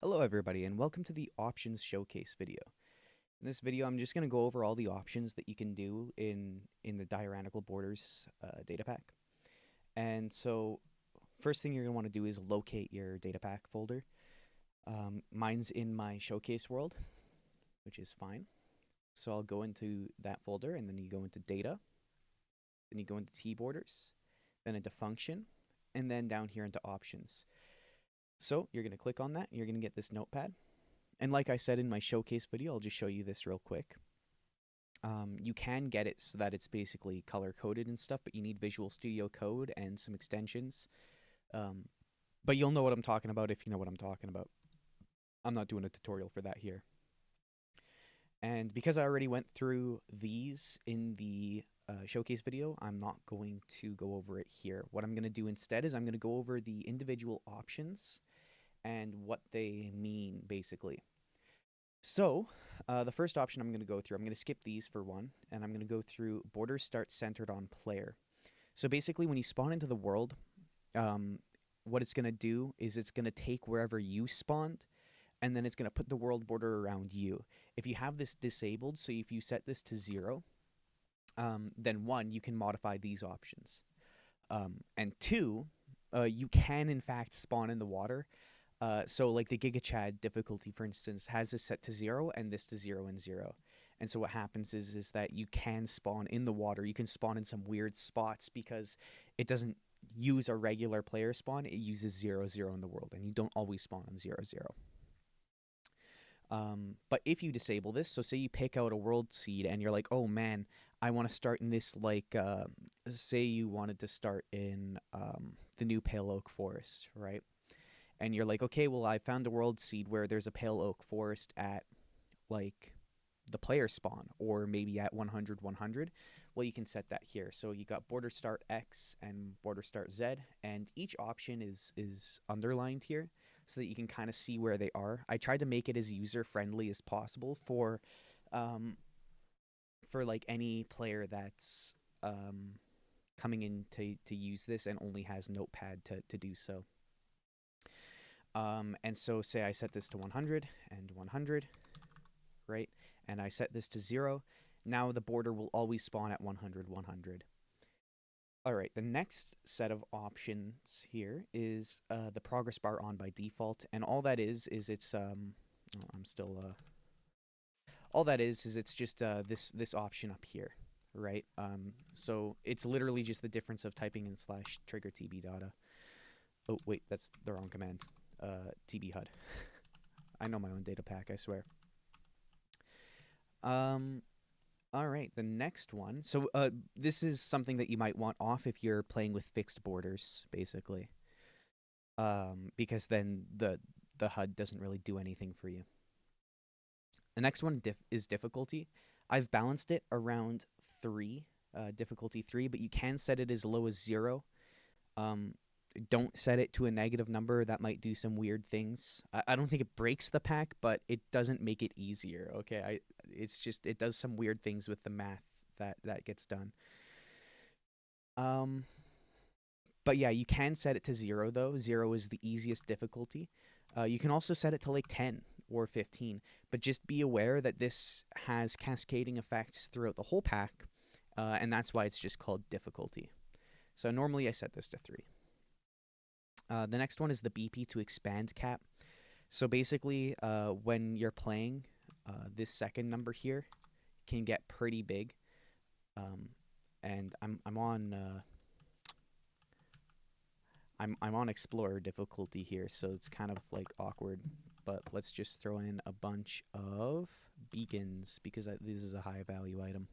Hello everybody and welcome to the options showcase video. In this video I'm just going to go over all the options that you can do in the Tyrannical Borders data pack. And so first thing you're going to want to do is locate your data pack folder. Mine's in my showcase world, which is fine. So I'll go into that folder and then you go into data, then you go into T borders, then into function, and then down here into options. So you're going to click on that and you're going to get this notepad. And like I said in my showcase video, I'll just show you this real quick. You can get it so that it's basically color coded and stuff, but you need Visual Studio Code and some extensions. But you'll know what I'm talking about if you know what I'm talking about. I'm not doing a tutorial for that here. And because I already went through these in the showcase video, I'm not going to go over it here. What I'm going to do instead is I'm going to go over the individual options and what they mean, basically. So, the first option I'm going to go through, I'm going to skip these for one, and I'm going to go through borders start centered on player. So basically, when you spawn into the world, what it's going to do is it's going to take wherever you spawned, and then it's going to put the world border around you. If you have this disabled, so if you set this to 0, then 1, you can modify these options. And 2, you can in fact spawn in the water. So like the Giga Chad difficulty, for instance, has this set to 0 and this to 0 and 0. And so what happens is that you can spawn in the water. You can spawn in some weird spots because it doesn't use a regular player spawn. It uses 0, 0 in the world, and you don't always spawn on 0, 0. But if you disable this, so say you pick out a world seed and you're like, oh man, I want to start in this, like, say you wanted to start in the new Pale Oak Forest, right? And you're like, okay, well, I found a world seed where there's a pale oak forest at, like, the player spawn, or maybe at 100, 100. Well, you can set that here. So you got border start X and border start Z, and each option is underlined here so that you can kind of see where they are. I tried to make it as user friendly as possible um, for like any player that's coming in to use this and only has Notepad to do so. And so say I set this to 100 and 100, right? And I set this to 0. Now the border will always spawn at 100, 100. All right, the next set of options here is the progress bar on by default. And all that is it's, oh, I'm still, all that is it's just this option up here, right? So it's literally just the difference of typing in slash trigger TB data. Oh, wait, that's the wrong command. TB HUD. I know my own data pack, I swear. All right, the next one. So this is something that you might want off if you're playing with fixed borders, basically. Because then the HUD doesn't really do anything for you. The next one is difficulty. I've balanced it around 3, difficulty 3, but you can set it as low as 0. Don't set it to a negative number. That might do some weird things. I don't think it breaks the pack, but it doesn't make it easier. Okay, it's just it does some weird things with the math that gets done. But yeah, you can set it to 0 though. 0 is the easiest difficulty. You can also set it to like 10 or 15, but just be aware that this has cascading effects throughout the whole pack, and that's why it's just called difficulty. So normally I set this to 3. The next one is the BP to expand cap. So basically, when you're playing, this second number here can get pretty big. And I'm on I'm on Explorer difficulty here, so it's kind of like awkward. But let's just throw in a bunch of beacons because this is a high value item.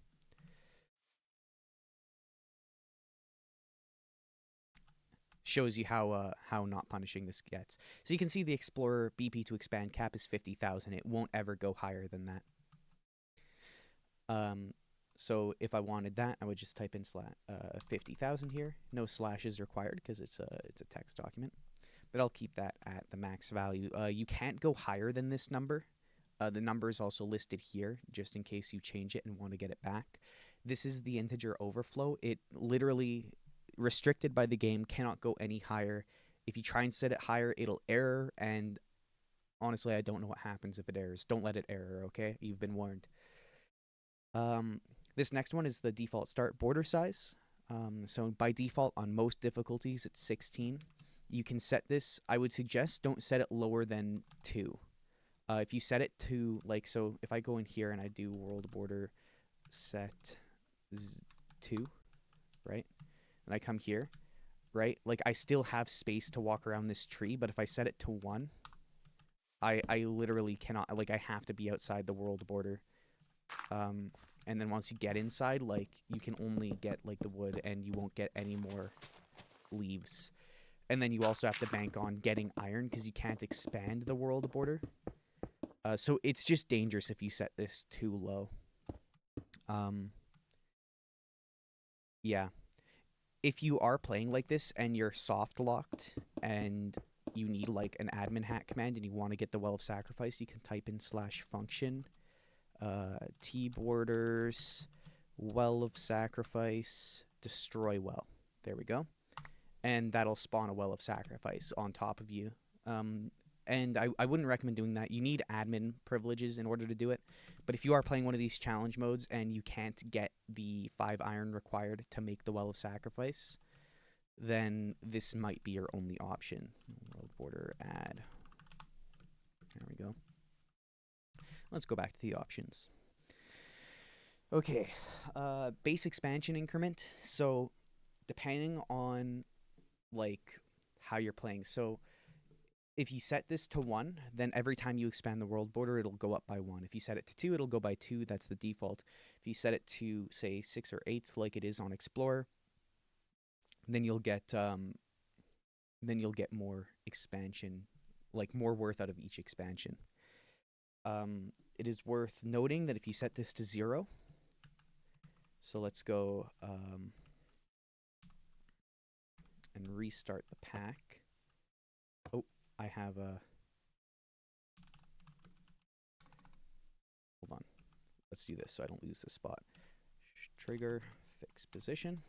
Shows you how not punishing this gets. So you can see the Explorer BP to expand cap is 50,000. It won't ever go higher than that. So if I wanted that, I would just type in 50,000 here. No slashes required because it's a text document. But I'll keep that at the max value. You can't go higher than this number. The number is also listed here just in case you change it and want to get it back. This is the integer overflow. It literally, restricted by the game, cannot go any higher. If you try and set it higher, it'll error, and Honestly, I don't know what happens if it errors. Don't let it error, okay? You've been warned. Um, this next one is the default start border size. So by default on most difficulties, it's 16. You can set this. I would suggest don't set it lower than 2. If you set it to, like, so if I go in here and I do world border set 2, right? And I come here, right? Like, I still have space to walk around this tree, but if I set it to 1, I literally cannot, like, I have to be outside the world border. Um, and then once you get inside, like, you can only get, like, the wood, and you won't get any more leaves. And then you also have to bank on getting iron, because you can't expand the world border. So it's just dangerous if you set this too low. Um, yeah. If you are playing like this and you're soft locked and you need like an admin hack command and you want to get the Well of Sacrifice, you can type in /function T borders Well of Sacrifice destroy well. There we go. And that'll spawn a Well of Sacrifice on top of you. And I wouldn't recommend doing that. You need admin privileges in order to do it. But if you are playing one of these challenge modes and you can't get the 5 iron required to make the Well of Sacrifice, then this might be your only option. World border add. There we go. Let's go back to the options. Okay, base expansion increment. So depending on like how you're playing. So if you set this to 1, then every time you expand the world border, it'll go up by 1. If you set it to 2, it'll go by 2. That's the default. If you set it to, say, 6 or 8, like it is on Explorer, then you'll get more expansion, like more worth out of each expansion. It is worth noting that if you set this to 0, so let's go and restart the pack. Oh, I have a... Hold on. Let's do this so I don't lose this spot. Trigger, fix position.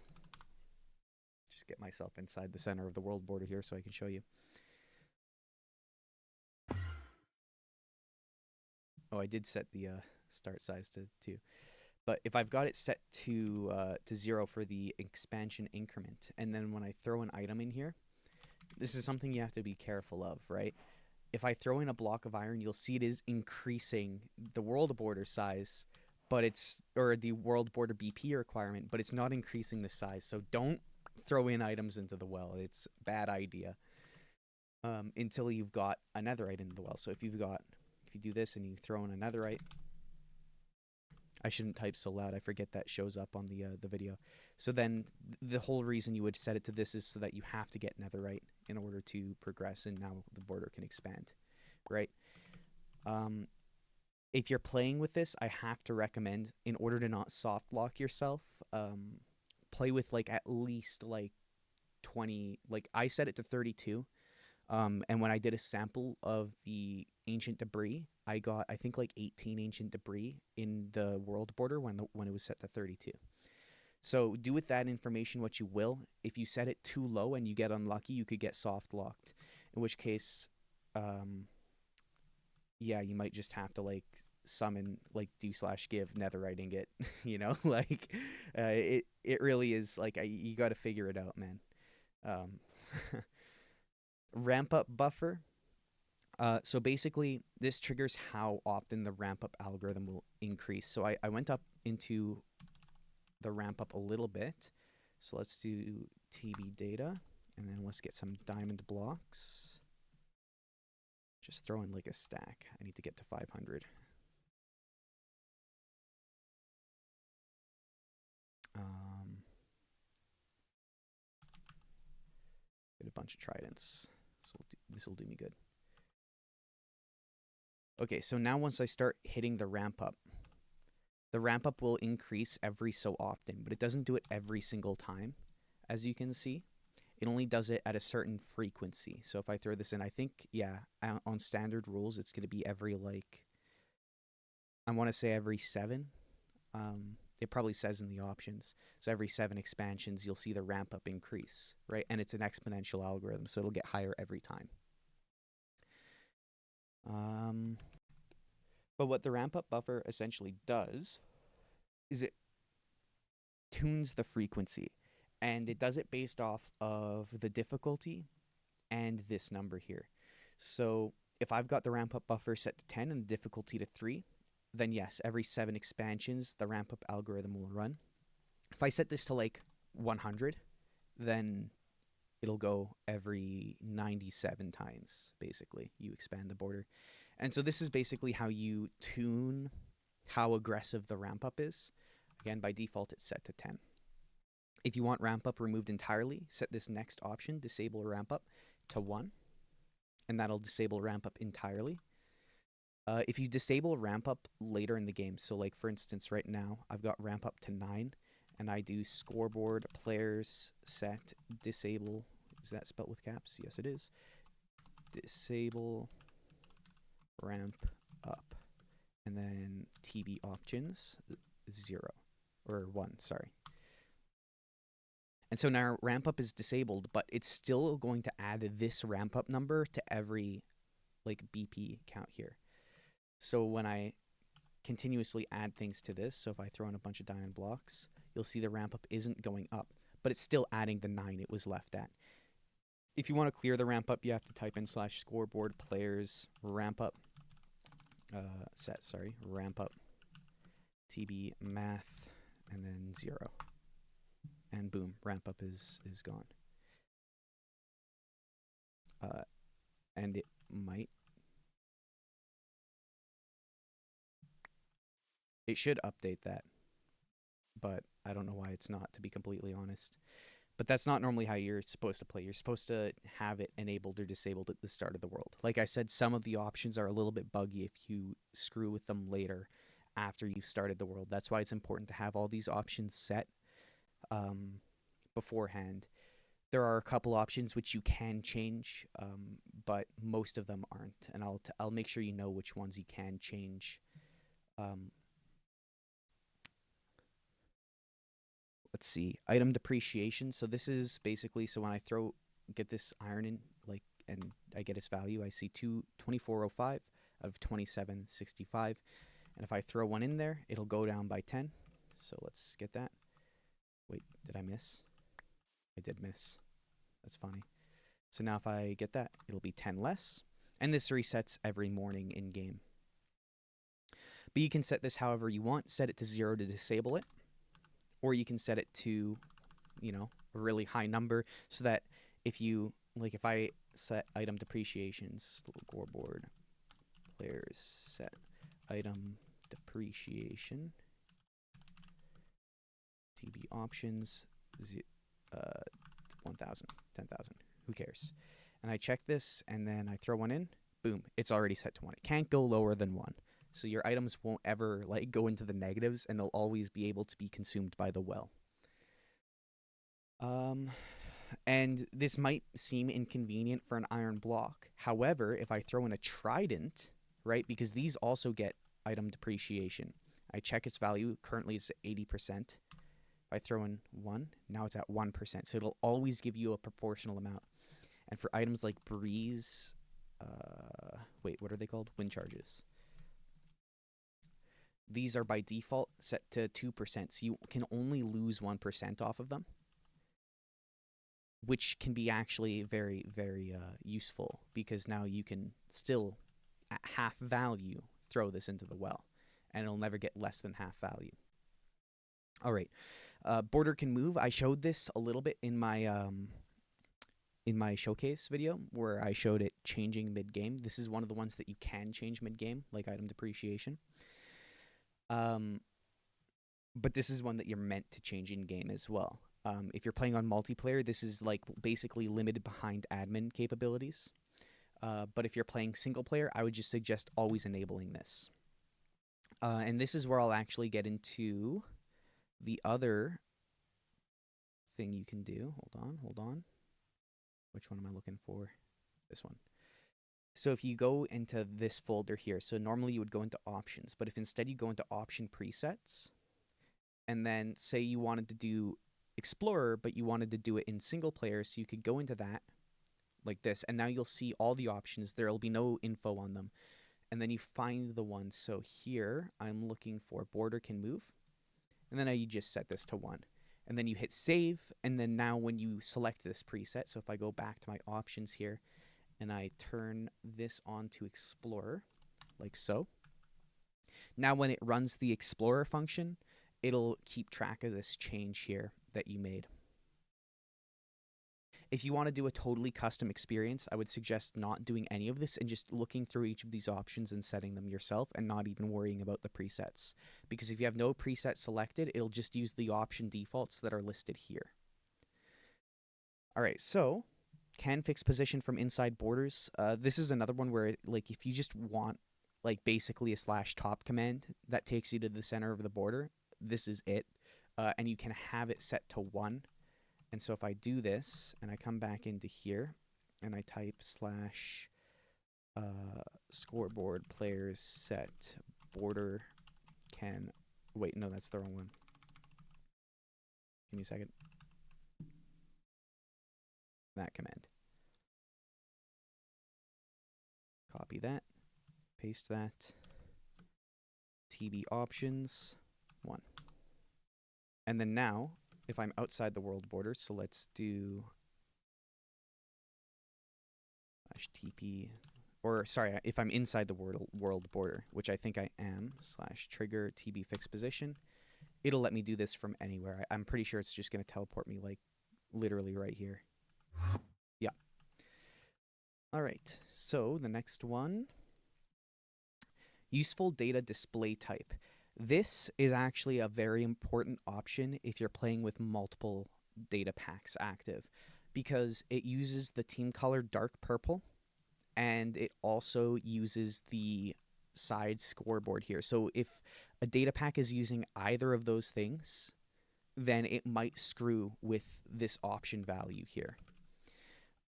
Just get myself inside the center of the world border here so I can show you. Oh, I did set the start size to 2. But if I've got it set to 0 for the expansion increment, and then when I throw an item in here, this is something you have to be careful of, right? If I throw in a block of iron, you'll see it is increasing the world border size, but it's, or the world border BP requirement, but it's not increasing the size. So don't throw in items into the well. It's a bad idea until you've got a netherite in the well. So if you do this and you throw in a netherite, I shouldn't type so loud. I forget that shows up on the video. So then the whole reason you would set it to this is so that you have to get netherite in order to progress, and now the border can expand, right? If you're playing with this, I have to recommend, in order to not soft lock yourself, play with like at least like 20. Like I set it to 32. And when I did a sample of the ancient debris, I got, I think, like 18 ancient debris in the world border when it was set to 32. So do with that information what you will. If you set it too low and you get unlucky, you could get soft locked. In which case, yeah, you might just have to like summon, like do/give netherite ingot. You know, like it really is like you got to figure it out, man. Um, ramp up buffer. So basically, this triggers how often the ramp up algorithm will increase. So I went up into the ramp up a little bit. So let's do TB data, and then let's get some diamond blocks. Just throw in like a stack. I need to get to 500. Get a bunch of tridents. So this will do me good. Okay, so now once I start hitting the ramp up will increase every so often, but it doesn't do it every single time, as you can see. It only does it at a certain frequency. So if I throw this in, I think, yeah, on standard rules, it's going to be every, like, I want to say every 7. It probably says in the options. So every 7 expansions, you'll see the ramp up increase, right? And it's an exponential algorithm, so it'll get higher every time. But what the ramp up buffer essentially does is it tunes the frequency, and it does it based off of the difficulty and this number here. So if I've got the ramp up buffer set to 10 and the difficulty to 3, then yes, every 7 expansions the ramp up algorithm will run. If I set this to like 100, then it'll go every 97 times, basically. You expand the border. And so this is basically how you tune how aggressive the ramp up is. Again, by default, it's set to 10. If you want ramp up removed entirely, set this next option, disable ramp up, to 1, and that'll disable ramp up entirely. If you disable ramp up later in the game, so like for instance right now, I've got ramp up to 9, and I do scoreboard players set disable. Is that spelled with caps? Yes, it is. Disable ramp up, and then TB options 0 or 1. Sorry. And so now ramp up is disabled, but it's still going to add this ramp up number to every like BP count here. So when I continuously add things to this, so if I throw in a bunch of diamond blocks, you'll see the ramp up isn't going up, but it's still adding the 9 it was left at. If you want to clear the ramp up, you have to type in /scoreboard players ramp up ramp up TB math, and then 0. And boom, ramp up is gone. And it might. It should update that, but I don't know why it's not, to be completely honest. But that's not normally how you're supposed to play. You're supposed to have it enabled or disabled at the start of the world. Like I said, some of the options are a little bit buggy if you screw with them later after you've started the world. That's why it's important to have all these options set beforehand. There are a couple options which you can change, but most of them aren't. And I'll make sure you know which ones you can change. Let's see, item depreciation. So this is basically, so when I get this iron in, like, and I get its value, I see 2405 of 2765. And if I throw one in there, it'll go down by 10. So let's get that. Wait, did I miss? I did miss. That's funny. So now if I get that, it'll be 10 less. And this resets every morning in game. But you can set this however you want. Set it to 0 to disable it. Or you can set it to, a really high number, so that if I set item depreciations, scoreboard players set item depreciation, TB options, 1,000, 10,000, who cares? And I check this, and then I throw one in, boom, it's already set to 1. It can't go lower than 1. So your items won't ever go into the negatives, and they'll always be able to be consumed by the well. And this might seem inconvenient for an iron block. However, if I throw in a trident, right, because these also get item depreciation. I check its value. Currently it's at 80%. If I throw in 1, now it's at 1%. So it'll always give you a proportional amount. And for items like breeze, what are they called? Wind charges. These are by default set to 2%, so you can only lose 1% off of them, which can be actually very, very useful, because now you can still, at half value, throw this into the well, and it'll never get less than half value. All right, border can move. I showed this a little bit in my showcase video, where I showed it changing mid-game. This is one of the ones that you can change mid-game, like item depreciation. But this is one that you're meant to change in game as well. If you're playing on multiplayer, this is basically limited behind admin capabilities. But if you're playing single player, I would just suggest always enabling this. And this is where I'll actually get into the other thing you can do. Hold on. Which one am I looking for? This one. So if you go into this folder here, so normally you would go into options, but if instead you go into option presets, and then say you wanted to do Explorer, but you wanted to do it in single player, so you could go into that like this, and now you'll see all the options. There'll be no info on them. and then you find the one. So here I'm looking for border can move, and then you just set this to 1. And then you hit save, and then now when you select this preset, so if I go back to my options here and I turn this on to Explorer, like so, now when it runs the Explorer function, it'll keep track of this change here that you made. If you want to do a totally custom experience, I would suggest not doing any of this and just looking through each of these options and setting them yourself and not even worrying about the presets. Because if you have no preset selected, it'll just use the option defaults that are listed here. All right, so can fix position from inside borders. This is another one where, like, if you just want, like, basically a /top command that takes you to the center of the border, this is it. And you can have it set to 1. And so if I do this and I come back into here and I type /scoreboard players set border can, wait, no, that's the wrong one. Give me a second. That command. Copy that, paste that, TB options 1. And then now, if I'm outside the world border, so let's do /TP, or sorry, if I'm inside the world border, which I think I am, /trigger TB fix position, it'll let me do this from anywhere. I'm pretty sure it's just going to teleport me, like, literally right here. Yeah. All right, so the next one, useful data display type. This is actually a very important option if you're playing with multiple data packs active, because it uses the team color dark purple, and it also uses the side scoreboard here. So if a data pack is using either of those things, then it might screw with this option value here.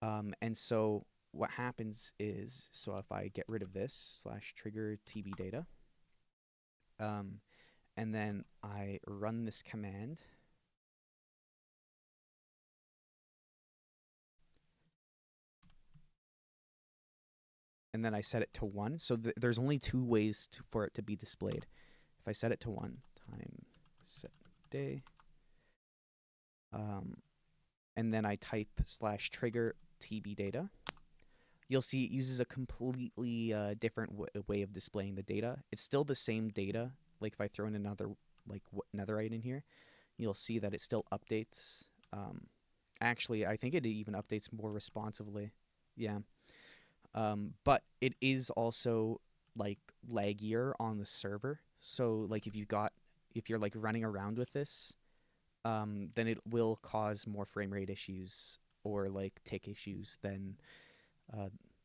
And so what happens is, so if I get rid of this /trigger TB data, and then I run this command, and then I set it to 1. So there's only 2 ways for it to be displayed. If I set it to 1, time set day, and then I type /trigger TB data, you'll see it uses a completely different way of displaying the data. It's still the same data. Like if I throw in another, like netherite in here, you'll see that it still updates. Actually, I think it even updates more responsively. Yeah. But it is also like laggier on the server. So like if you're like running around with this, then it will cause more frame rate issues or like tick issues than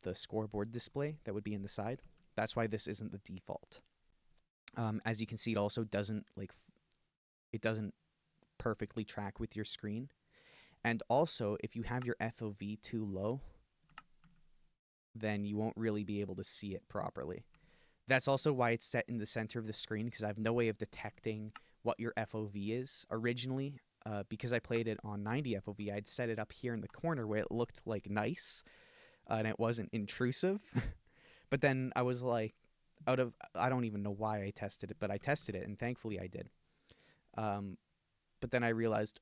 the scoreboard display that would be in the side. That's why this isn't the default. As you can see, it also doesn't it doesn't perfectly track with your screen. And also, if you have your FOV too low, then you won't really be able to see it properly. That's also why it's set in the center of the screen, because I have no way of detecting what your FOV is. Originally, because I played it on 90 FOV, I'd set it up here in the corner where it looked like nice, and it wasn't intrusive. But then I was like, I don't even know why I tested it, but I tested it, and thankfully I did. But then I realized,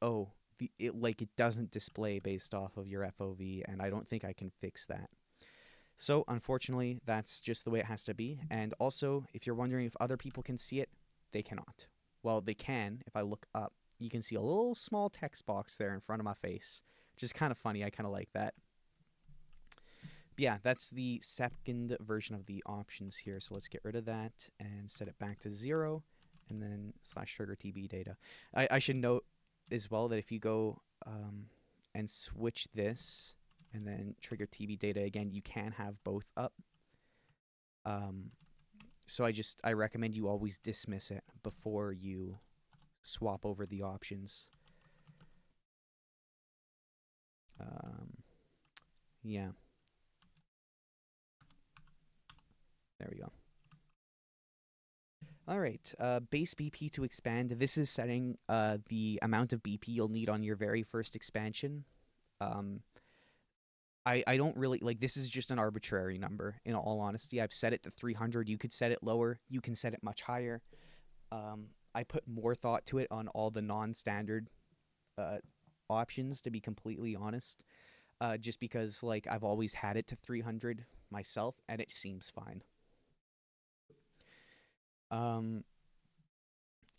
it doesn't display based off of your FOV, and I don't think I can fix that. So unfortunately, that's just the way it has to be. And also, if you're wondering if other people can see it, they cannot. Well, they can. If I look up, you can see a little small text box there in front of my face, which is kind of funny. I kind of like that. But yeah, that's the second version of the options here. So let's get rid of that and set it back to 0, and then /trigger TB data. I should note as well that if you go and switch this and then trigger TB data again, you can have both up. So I recommend you always dismiss it before you swap over the options. Yeah. There we go. All right, base BP to expand. This is setting the amount of BP you'll need on your very first expansion. I don't really like, this is just an arbitrary number. In all honesty, I've set it to 300. You could set it lower. You can set it much higher. I put more thought to it on all the non-standard uh, options, to be completely honest. Just because like I've always had it to 300 myself, and it seems fine. Um,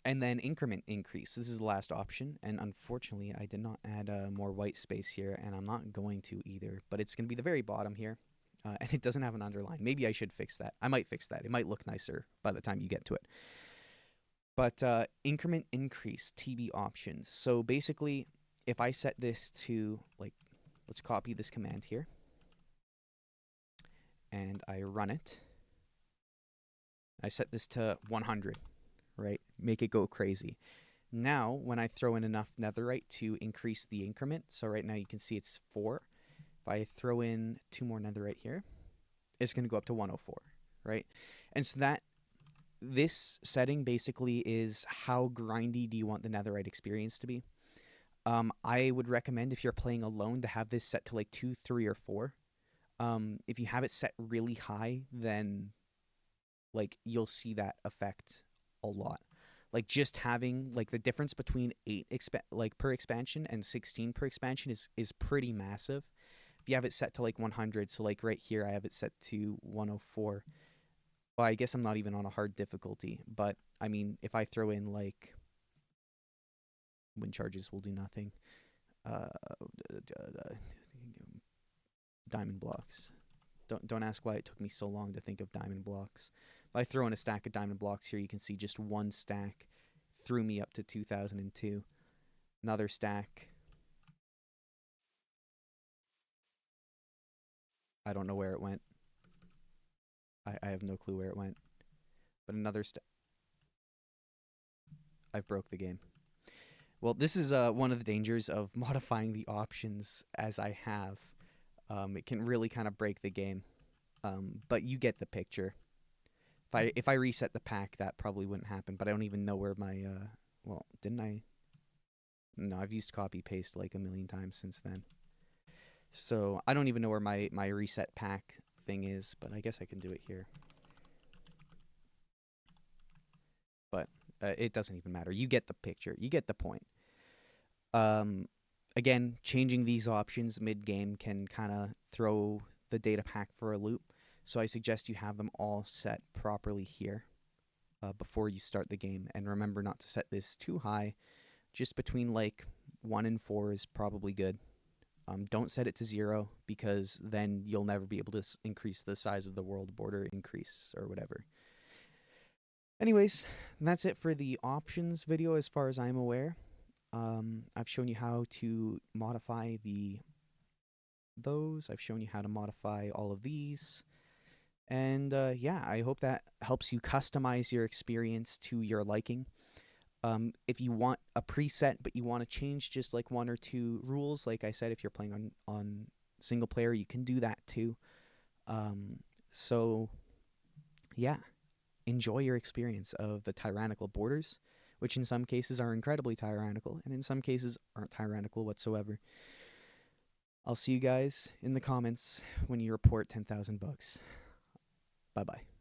and then increment increase. This is the last option, and unfortunately, I did not add more white space here, and I'm not going to either. But it's going to be the very bottom here, and it doesn't have an underline. Maybe I should fix that. I might fix that. It might look nicer by the time you get to it. But increment increase TB options. So basically, if I set this to like, let's copy this command here, and I run it. I set this to 100, right? Make it go crazy. Now, when I throw in enough netherite to increase the increment, so right now you can see it's 4. If I throw in 2 more netherite here, it's going to go up to 104, right? And so that this setting basically is how grindy do you want the netherite experience to be. I would recommend, if you're playing alone, to have this set to like 2, 3, or 4. If you have it set really high, then like you'll see that effect a lot. Like just having like the difference between 8 like per expansion and 16 per expansion is pretty massive. If you have it set to like 100, so like right here I have it set to 104. Well, I guess I'm not even on a hard difficulty, but I mean, if I throw in like wind charges will do nothing. Uh, diamond blocks. Don't ask why it took me so long to think of diamond blocks. If I throw in a stack of diamond blocks here, you can see just one stack threw me up to 2002. Another stack, I don't know where it went. I have no clue where it went. But another stack, I've broke the game. Well, this is one of the dangers of modifying the options as I have. It can really kind of break the game. But you get the picture. If I reset the pack, that probably wouldn't happen. But I don't even know where my well, didn't I? No, I've used copy paste like a million times since then. So I don't even know where my reset pack thing is, but I guess I can do it here. But it doesn't even matter. You get the picture. You get the point. Um, Again, changing these options mid-game can kind of throw the data pack for a loop. So I suggest you have them all set properly here before you start the game. And remember not to set this too high. Just between like 1 and 4 is probably good. Don't set it to 0, because then you'll never be able to increase the size of the world border increase or whatever. Anyways, that's it for the options video as far as I'm aware. I've shown you how to modify those. I've shown you how to modify all of these. And yeah, I hope that helps you customize your experience to your liking. If you want a preset, but you want to change just like 1 or 2 rules, like I said, if you're playing on single player, you can do that too. So yeah, enjoy your experience of the Tyrannical Borders, which in some cases are incredibly tyrannical, and in some cases aren't tyrannical whatsoever. I'll see you guys in the comments when you report 10,000 bucks. Bye bye.